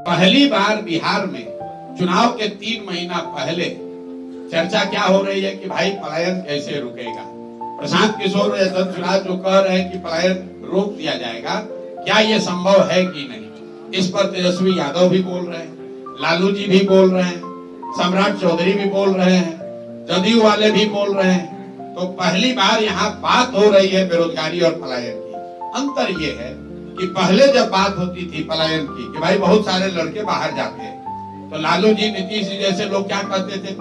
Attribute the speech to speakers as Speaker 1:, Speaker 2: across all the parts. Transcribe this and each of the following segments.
Speaker 1: पहली बार बिहार में चुनाव के 3 महीना पहले चर्चा क्या हो रही है कि भाई पलायन कैसे रुकेगा। प्रशांत किशोर या सुराज जो कह रहे हैं कि पलायन रोक दिया जाएगा, क्या ये संभव है कि नहीं। इस पर तेजस्वी यादव भी बोल रहे हैं, लालू जी भी बोल रहे हैं, सम्राट चौधरी भी बोल रहे हैं, जदयू वाले भी बोल रहे हैं। तो पहली बार यहाँ बात हो रही है बेरोजगारी और पलायन की। अंतर ये है कि पहले जब बात होती थी पलायन की कि भाई बहुत सारे लड़के बाहर जाते हैं, तो लालू जी, नीतीश जी जैसे लोग क्या कहते थे,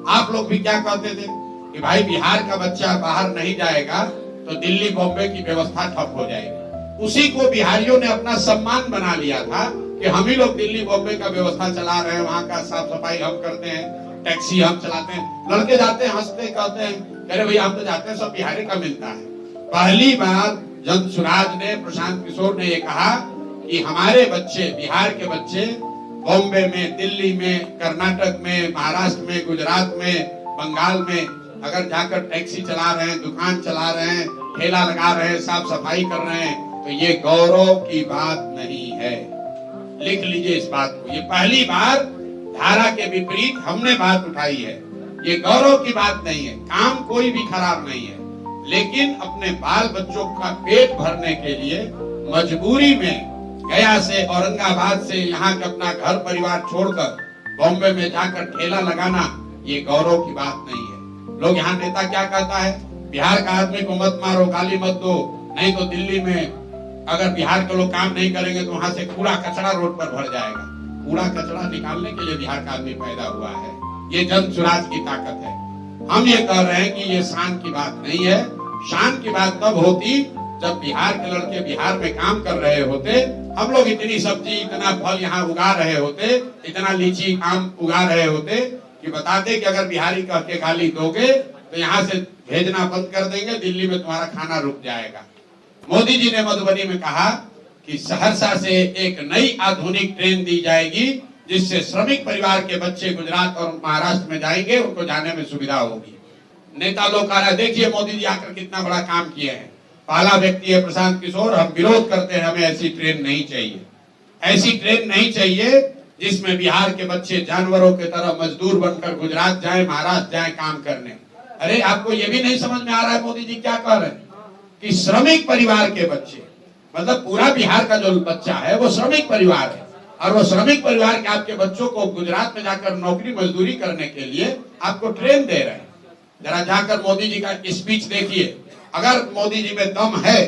Speaker 1: आप लोग भी क्या कहते थे कि भाई बिहार का बच्चा बाहर नहीं जाएगा तो दिल्ली बॉम्बे की व्यवस्था ठप हो जाएगी। उसी को बिहारियों ने अपना सम्मान बना लिया था कि हम ही लोग दिल्ली बॉम्बे का व्यवस्था चला रहे हैं, वहाँ का साफ सफाई हम करते हैं, टैक्सी हम चलाते हैं। लड़के जाते हैं, हंसते कहते हैं, अरे भैया हम तो जाते हैं, सब बिहारी का मिलता है। पहली बार जब सुराज ने, प्रशांत किशोर ने ये कहा कि हमारे बच्चे, बिहार के बच्चे बॉम्बे में, दिल्ली में, कर्नाटक में, महाराष्ट्र में, गुजरात में, बंगाल में अगर जाकर टैक्सी चला रहे हैं, दुकान चला रहे हैं, ठेला लगा रहे हैं, साफ सफाई कर रहे हैं, तो ये गौरव की बात नहीं है। लिख लीजिए इस बात को। ये पहली बार धारा के विपरीत हमने बात उठाई है। ये गौरव की बात नहीं है। काम कोई भी खराब नहीं है, लेकिन अपने बाल बच्चों का पेट भरने के लिए मजबूरी में गया से, औरंगाबाद से यहाँ के अपना घर परिवार छोड़कर बॉम्बे में जाकर ठेला लगाना, ये गौरव की बात नहीं है। लोग यहाँ नेता क्या कहता है, बिहार का आदमी को मत मारो, गाली मत दो, नहीं तो दिल्ली में अगर बिहार के लोग काम नहीं करेंगे तो वहां से कूड़ा कचरा रोड पर भर जाएगा। कूड़ा कचरा निकालने के लिए बिहार का आदमी पैदा हुआ है। ये जन सुराज की ताकत है। हम ये कह रहे हैं कि ये शान की बात नहीं है। शान की बात तब होती जब बिहार के लड़के बिहार में काम कर रहे होते, हम लोग इतनी सब्जी, इतना फल यहाँ उगा रहे होते, इतना लीची आम उगा रहे होते कि बताते कि अगर बिहारी कह के गाली दोगे तो यहाँ से भेजना बंद कर देंगे, दिल्ली में तुम्हारा खाना रुक जाएगा। मोदी जी ने मधुबनी में कहा कि सहरसा से एक नई आधुनिक ट्रेन दी जाएगी जिससे श्रमिक परिवार के बच्चे गुजरात और महाराष्ट्र में जाएंगे, उनको जाने में सुविधा होगी। नेता लोग कह रहे, देखिए मोदी जी आकर कितना बड़ा काम किए हैं। पहला व्यक्ति है प्रशांत किशोर, हम विरोध करते हैं, हमें ऐसी ट्रेन नहीं चाहिए। ऐसी ट्रेन नहीं चाहिए जिसमें बिहार के बच्चे जानवरों की तरह मजदूर बनकर गुजरात जाए, महाराष्ट्र जाए काम करने। अरे आपको ये भी नहीं समझ में आ रहा है मोदी जी क्या कह रहे हैं कि श्रमिक परिवार के बच्चे, मतलब पूरा बिहार का जो बच्चा है वो श्रमिक परिवार है, और वो श्रमिक परिवार के आपके बच्चों को गुजरात में जाकर नौकरी मजदूरी करने के लिए आपको ट्रेन दे रहे हैं। जरा जाकर मोदी जी का स्पीच देखिए। अगर मोदी जी में दम है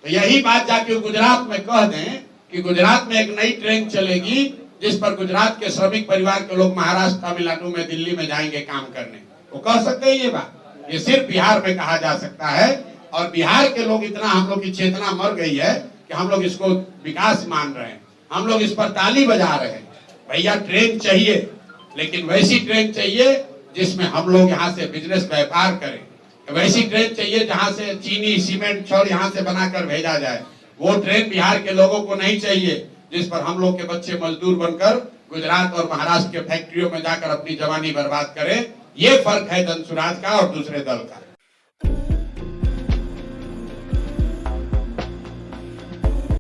Speaker 1: तो यही बात जाके गुजरात में कह दें कि गुजरात में एक नई ट्रेन चलेगी जिस पर गुजरात के श्रमिक परिवार के लोग महाराष्ट्र, तमिलनाडु में, दिल्ली में जाएंगे काम करने। वो कह सकते हैं ये बात? ये सिर्फ बिहार में कहा जा सकता है। और बिहार के लोग, इतना हम लोग की चेतना मर गई है कि हम लोग इसको विकास मान रहे हैं, हम लोग इस पर ताली बजा रहे हैं। भैया ट्रेन चाहिए, लेकिन वैसी ट्रेन चाहिए जिसमें हम लोग यहाँ से बिजनेस व्यापार करें। वैसी ट्रेन चाहिए जहाँ से चीनी, सीमेंट, छड़ यहाँ से बनाकर भेजा जाए। वो ट्रेन बिहार के लोगों को नहीं चाहिए जिस पर हम लोग के बच्चे मजदूर बनकर गुजरात और महाराष्ट्र के फैक्ट्रियों में जाकर अपनी जवानी बर्बाद करें। ये फर्क है धनसुराज का और दूसरे दल का।